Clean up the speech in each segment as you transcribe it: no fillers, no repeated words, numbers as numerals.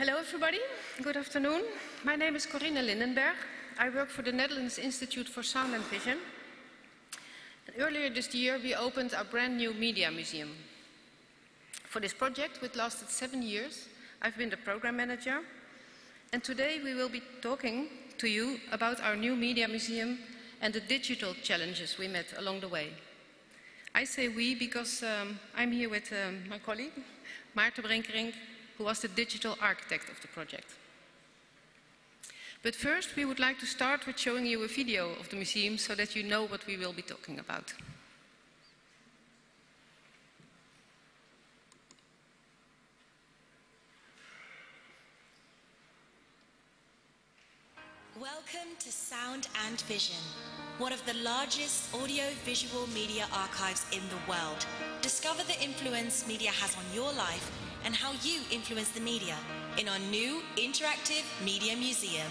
Hello everybody, good afternoon. My name is Corine Lindenbergh. I work for the Netherlands Institute for Sound and Vision. And earlier this year we opened our brand new Media Museum. For this project, which lasted 7 years, I've been the program manager. And today we will be talking to you about our new Media Museum and the digital challenges we met along the way. I say we because I'm here with my colleague, Maarten Brinkerink, who was the digital architect of the project. But first, we would like to start with showing you a video of the museum so that you know what we will be talking about. Welcome to Sound and Vision, one of the largest audio-visual media archives in the world. Discover the influence media has on your life and how you influence the media in our new interactive Media Museum.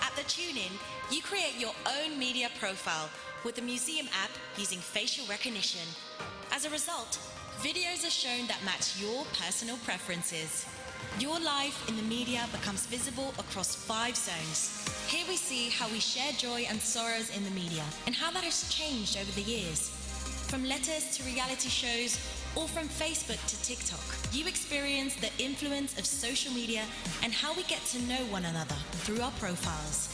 At the tune-in, you create your own media profile with the museum app using facial recognition. As a result, videos are shown that match your personal preferences. Your life in the media becomes visible across 5 zones. Here we see how we share joy and sorrows in the media and how that has changed over the years. From letters to reality shows, or from Facebook to TikTok, you experience the influence of social media and how we get to know one another through our profiles.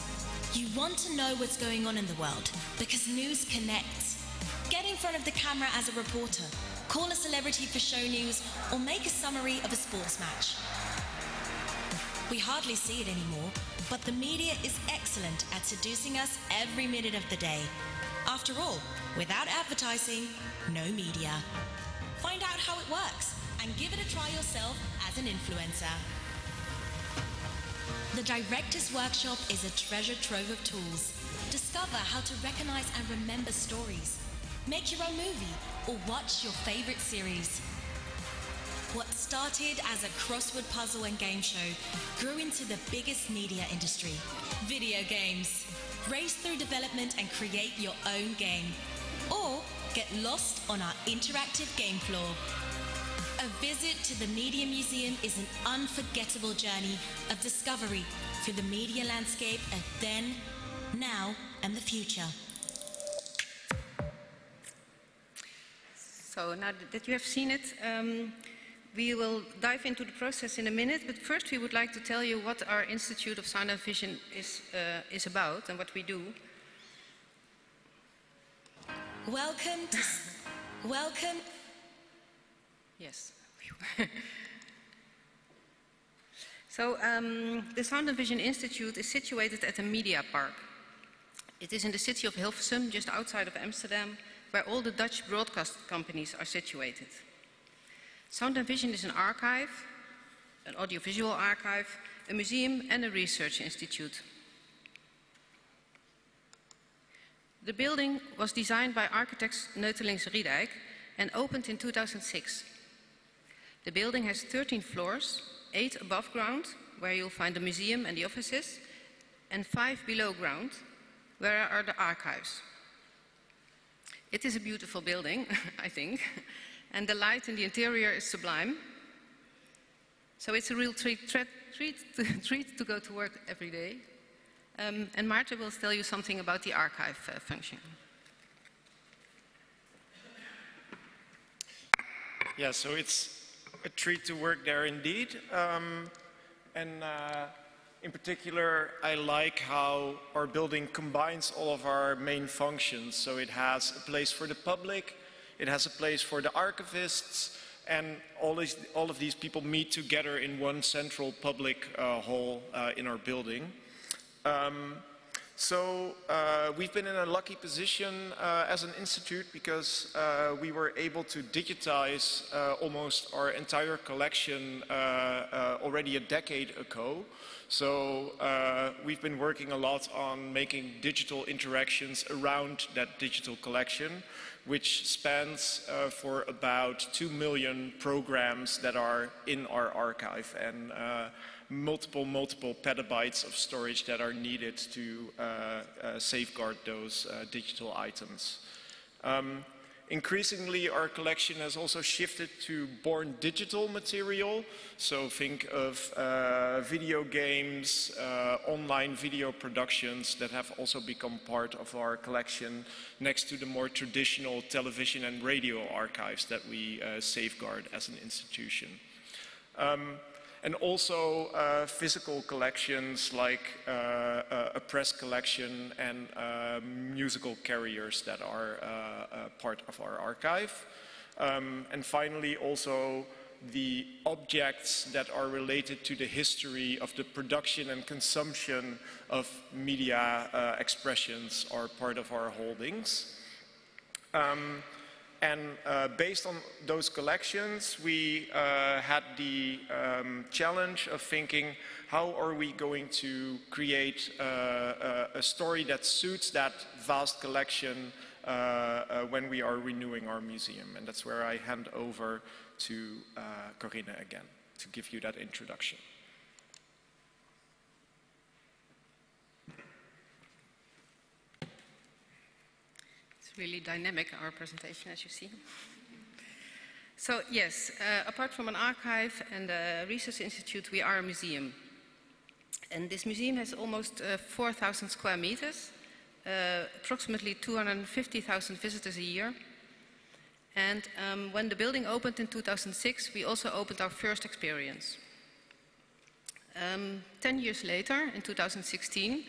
You want to know what's going on in the world because news connects. Get in front of the camera as a reporter, call a celebrity for show news, or make a summary of a sports match. We hardly see it anymore, but the media is excellent at seducing us every minute of the day. After all, without advertising, no media. Find out how it works and give it a try yourself as an influencer. The Director's Workshop is a treasure trove of tools. Discover how to recognize and remember stories. Make your own movie or watch your favorite series. What started as a crossword puzzle and game show grew into the biggest media industry, video games. Race through development and create your own game. Or get lost on our interactive game floor. A visit to the Media Museum is an unforgettable journey of discovery through the media landscape of then, now, and the future. So now that you have seen it, we will dive into the process in a minute, but first we would like to tell you what our Institute of Sound and Vision is about and what we do. Welcome. Yes. So the Sound and Vision Institute is situated at a media park. It is in the city of Hilversum, just outside of Amsterdam, where all the Dutch broadcast companies are situated. Sound and Vision is an archive, an audiovisual archive, a museum and a research institute. The building was designed by architects Neutelings Riedijk and opened in 2006. The building has 13 floors, 8 above ground, where you'll find the museum and the offices, and 5 below ground, where are the archives. It is a beautiful building, I think, and the light in the interior is sublime. So it's a real treat to go to work every day. And Maarten will tell you something about the archive function. Yeah, so it's a treat to work there indeed. In particular, I like how our building combines all of our main functions. So it has a place for the public, it has a place for the archivists, and all of these people meet together in one central public hall in our building. We've been in a lucky position as an institute because we were able to digitize almost our entire collection already a decade ago. So we've been working a lot on making digital interactions around that digital collection, which spans for about 2 million programs that are in our archive and multiple petabytes of storage that are needed to safeguard those digital items. Increasingly, our collection has also shifted to born digital material. So think of video games, online video productions that have also become part of our collection, next to the more traditional television and radio archives that we safeguard as an institution. And also physical collections like a press collection and musical carriers that are part of our archive. And finally also the objects that are related to the history of the production and consumption of media expressions are part of our holdings. And based on those collections, we had the challenge of thinking, how are we going to create a story that suits that vast collection when we are renewing our museum? And that's where I hand over to Corine again, to give you that introduction. Really dynamic, our presentation, as you see. So yes, apart from an archive and a research institute, we are a museum. And this museum has almost 4,000 square meters, approximately 250,000 visitors a year. And when the building opened in 2006, we also opened our first experience. 10 years later, in 2016,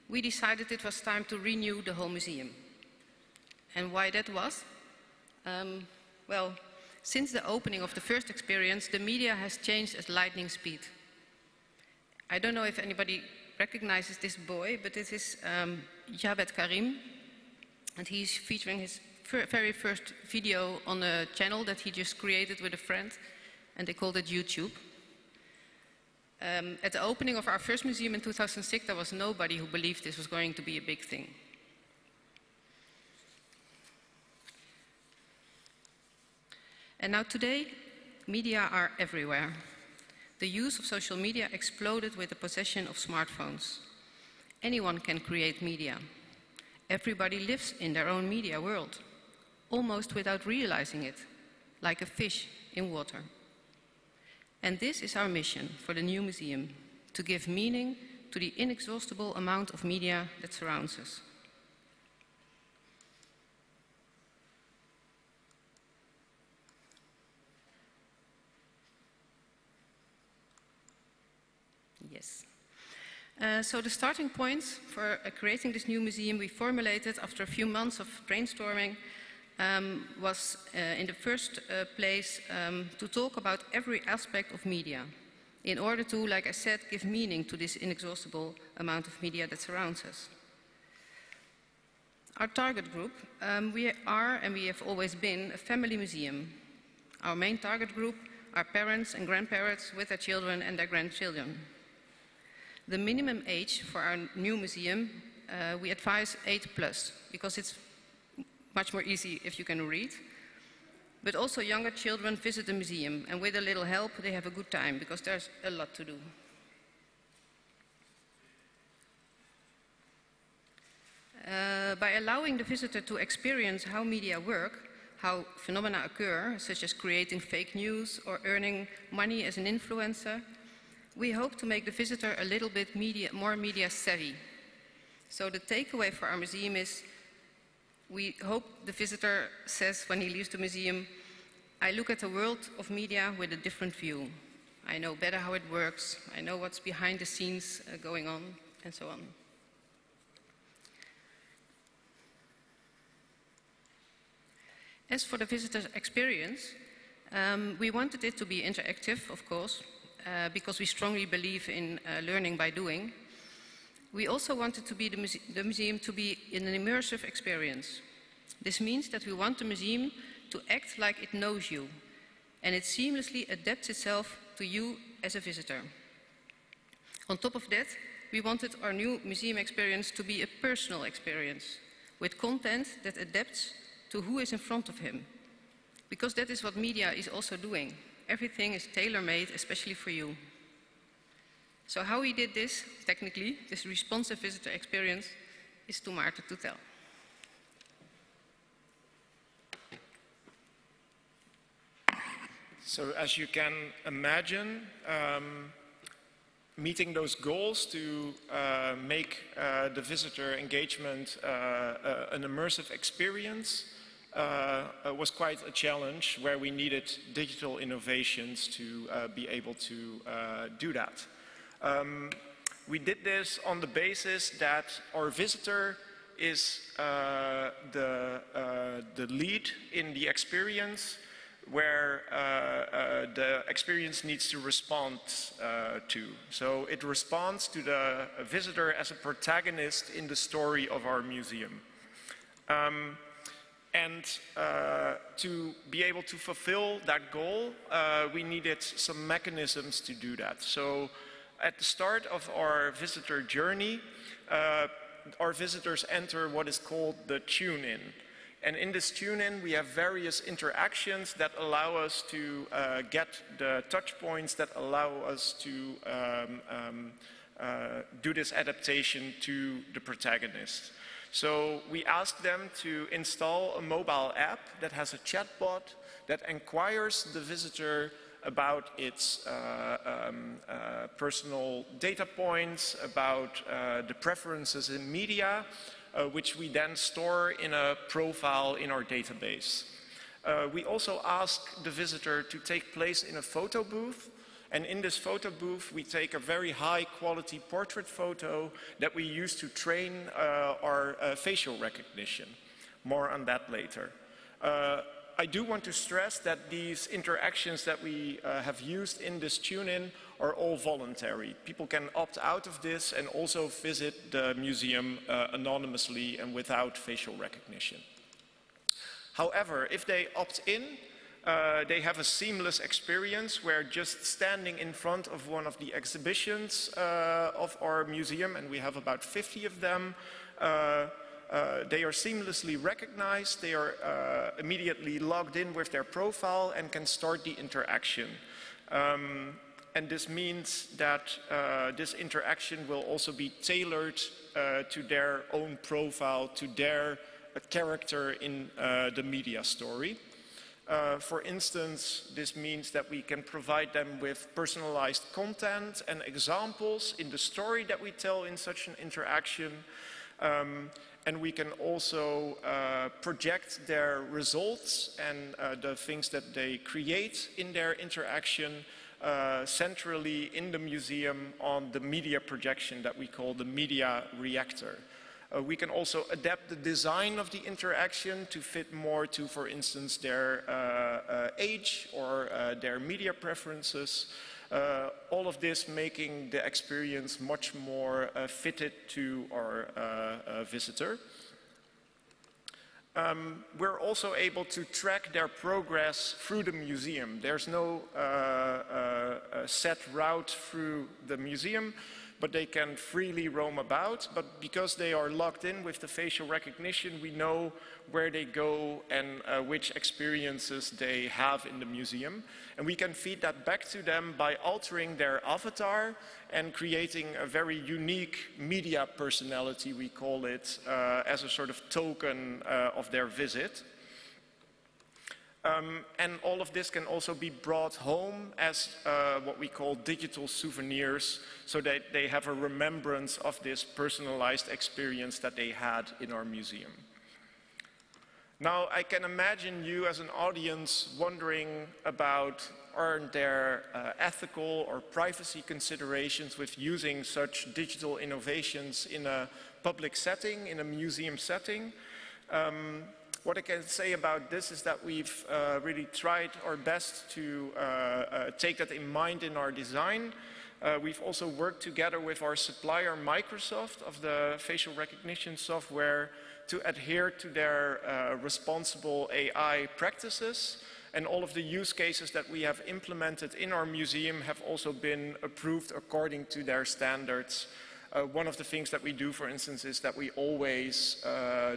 we decided it was time to renew the whole museum. And why that was? Well, since the opening of the first experience, the media has changed at lightning speed. I don't know if anybody recognizes this boy, but this is Jabed Karim, and he's featuring his very first video on a channel that he just created with a friend, and they called it YouTube. At the opening of our first museum in 2006, there was nobody who believed this was going to be a big thing. And now today, media are everywhere. The use of social media exploded with the possession of smartphones. Anyone can create media. Everybody lives in their own media world, almost without realizing it, like a fish in water. And this is our mission for the new museum, to give meaning to the inexhaustible amount of media that surrounds us. Yes. So the starting point for creating this new museum we formulated after a few months of brainstorming was in the first place to talk about every aspect of media in order to, like I said, give meaning to this inexhaustible amount of media that surrounds us. Our target group, we are and we have always been a family museum. Our main target group are parents and grandparents with their children and their grandchildren. The minimum age for our new museum, we advise 8+, because it's much more easy if you can read. But also younger children visit the museum, and with a little help they have a good time, because there's a lot to do. By allowing the visitor to experience how media work, how phenomena occur, such as creating fake news or earning money as an influencer, we hope to make the visitor a little bit more media savvy. So the takeaway for our museum is, we hope the visitor says when he leaves the museum, I look at the world of media with a different view. I know better how it works, I know what's behind the scenes going on, and so on. As for the visitor's experience, we wanted it to be interactive, of course, because we strongly believe in learning by doing. We also wanted to be the museum to be in an immersive experience. This means that we want the museum to act like it knows you, and it seamlessly adapts itself to you as a visitor. On top of that, we wanted our new museum experience to be a personal experience, with content that adapts to who is in front of him, because that is what media is also doing. Everything is tailor-made, especially for you. So how we did this, technically, this responsive visitor experience, is to Maarten to tell. So as you can imagine, meeting those goals to make the visitor engagement an immersive experience was quite a challenge, where we needed digital innovations to be able to do that. We did this on the basis that our visitor is the lead in the experience, where the experience needs to respond to. So it responds to the visitor as a protagonist in the story of our museum. And to be able to fulfill that goal, we needed some mechanisms to do that. So at the start of our visitor journey, our visitors enter what is called the tune-in. And in this tune-in, we have various interactions that allow us to get the touch points that allow us to do this adaptation to the protagonist. So we ask them to install a mobile app that has a chatbot that inquires the visitor about its personal data points, about the preferences in media, which we then store in a profile in our database. We also ask the visitor to take place in a photo booth, and in this photo booth we take a very high quality portrait photo that we use to train our facial recognition. More on that later. I do want to stress that these interactions that we have used in this tune-in are all voluntary. People can opt out of this and also visit the museum anonymously and without facial recognition. However, if they opt in, they have a seamless experience where just standing in front of one of the exhibitions of our museum, and we have about 50 of them, they are seamlessly recognized, they are immediately logged in with their profile and can start the interaction. And this means that this interaction will also be tailored to their own profile, to their character in the media story. For instance, this means that we can provide them with personalized content and examples in the story that we tell in such an interaction. And we can also project their results and the things that they create in their interaction centrally in the museum on the media projection that we call the media reactor. We can also adapt the design of the interaction to fit more to, for instance, their age or their media preferences. All of this making the experience much more fitted to our visitor. We're also able to track their progress through the museum. There's no set route through the museum, but they can freely roam about. But because they are logged in with the facial recognition, we know where they go and which experiences they have in the museum. And we can feed that back to them by altering their avatar and creating a very unique media personality, we call it, as a sort of token of their visit. And all of this can also be brought home as what we call digital souvenirs, so that they have a remembrance of this personalized experience that they had in our museum. Now, I can imagine you as an audience wondering about, aren't there ethical or privacy considerations with using such digital innovations in a public setting, in a museum setting? What I can say about this is that we've really tried our best to take that in mind in our design. We've also worked together with our supplier Microsoft of the facial recognition software to adhere to their responsible AI practices. And all of the use cases that we have implemented in our museum have also been approved according to their standards. One of the things that we do, for instance, is that we always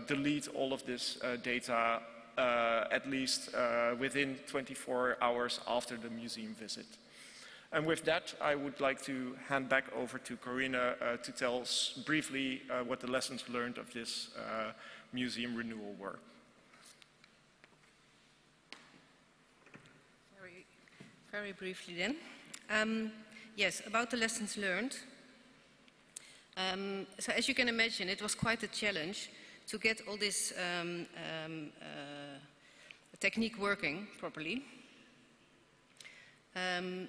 delete all of this data at least within 24 hours after the museum visit. And with that, I would like to hand back over to Corine to tell us briefly what the lessons learned of this museum renewal were. very briefly then. Yes, about the lessons learned. So as you can imagine, it was quite a challenge to get all this technique working properly.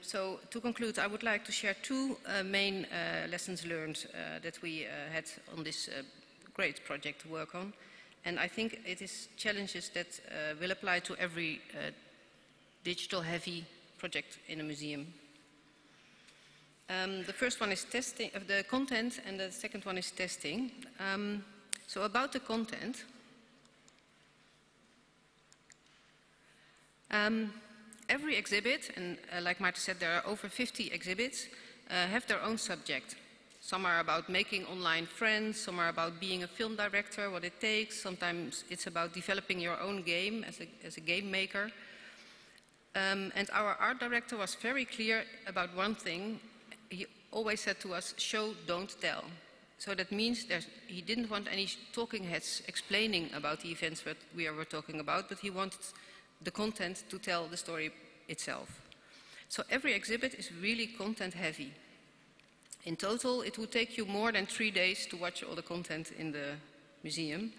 So to conclude, I would like to share two main lessons learned that we had on this great project to work on. And I think it is challenges that will apply to every digital-heavy project in a museum. The first one is testing of the content, and the second one is testing. So about the content, every exhibit, and like Maarten said, there are over 50 exhibits, have their own subject. Some are about making online friends, some are about being a film director, what it takes. Sometimes it's about developing your own game as a game maker. And our art director was very clear about one thing. He always said to us, show, don't tell. So that means he didn't want any talking heads explaining about the events that we were talking about, but he wanted the content to tell the story itself. So every exhibit is really content heavy. In total, it would take you more than 3 days to watch all the content in the museum.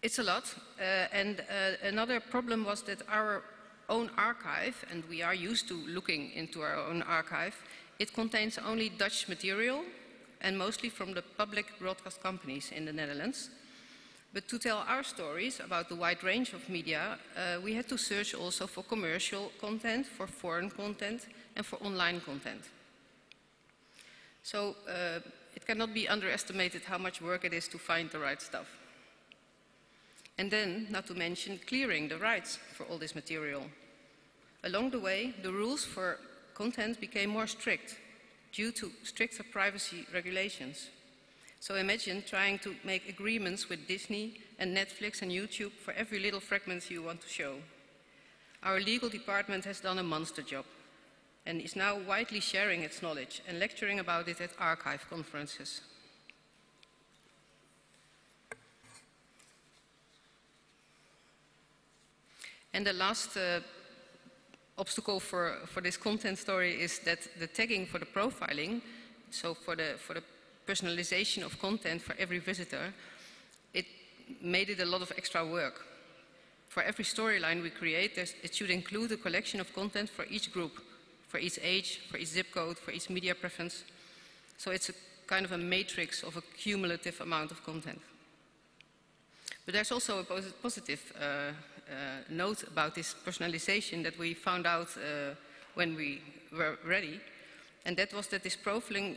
It's a lot. And another problem was that our own archive, and we are used to looking into our own archive, it contains only Dutch material, and mostly from the public broadcast companies in the Netherlands. But to tell our stories about the wide range of media, we had to search also for commercial content, for foreign content, and for online content. So it cannot be underestimated how much work it is to find the right stuff. And then, not to mention, clearing the rights for all this material. Along the way, the rules for content became more strict due to stricter privacy regulations. So imagine trying to make agreements with Disney and Netflix and YouTube for every little fragment you want to show. Our legal department has done a monster job and is now widely sharing its knowledge and lecturing about it at archive conferences. And the last obstacle for this content story is that the tagging for the profiling, so for the personalization of content for every visitor, it made it a lot of extra work. For every storyline we create, it should include a collection of content for each group, for each age, for each zip code, for each media preference. So it's a kind of a matrix of a cumulative amount of content. But there's also a positive note about this personalization that we found out when we were ready. And that was that this profiling,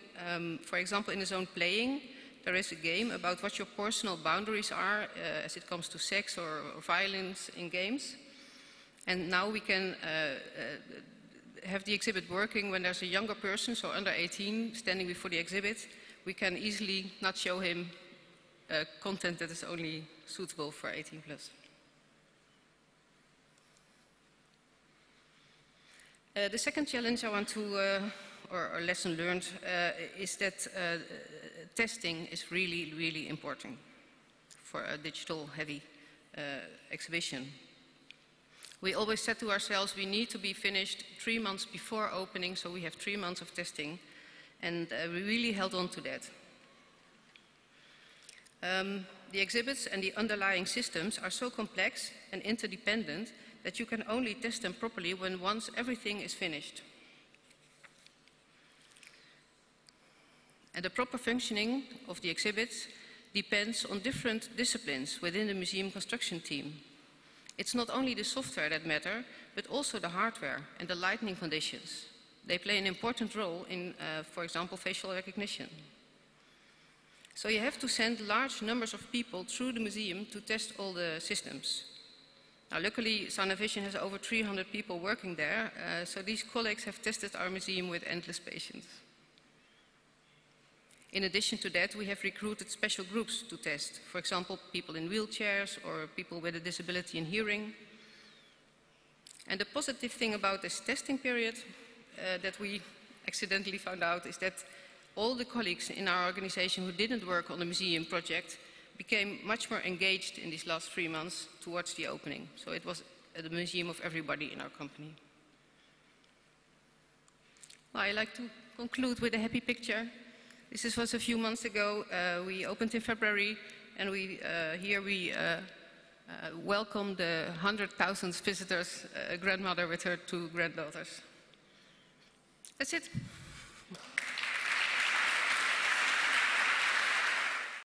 for example, in the zone playing, there is a game about what your personal boundaries are as it comes to sex or violence in games. And now we can have the exhibit working when there's a younger person, so under 18, standing before the exhibit. We can easily not show him content that is only suitable for 18 plus. The second challenge I want to or lesson learned is that testing is really, really important for a digital heavy exhibition. We always said to ourselves we need to be finished 3 months before opening, so we have 3 months of testing, and we really held on to that. The exhibits and the underlying systems are so complex and interdependent that you can only test them properly when once everything is finished. And the proper functioning of the exhibits depends on different disciplines within the museum construction team. It's not only the software that matter, but also the hardware and the lighting conditions. They play an important role in, for example, facial recognition. So you have to send large numbers of people through the museum to test all the systems. Now, luckily, Sound and Vision has over 300 people working there, so these colleagues have tested our museum with endless patience. In addition to that, we have recruited special groups to test. For example, people in wheelchairs or people with a disability in hearing. And the positive thing about this testing period that we accidentally found out is that all the colleagues in our organization who didn't work on the museum project became much more engaged in these last 3 months towards the opening. So it was the museum of everybody in our company. Well, I like to conclude with a happy picture. This was a few months ago. We opened in February, and here we welcomed the 100,000 visitors, a grandmother with her 2 granddaughters. That's it.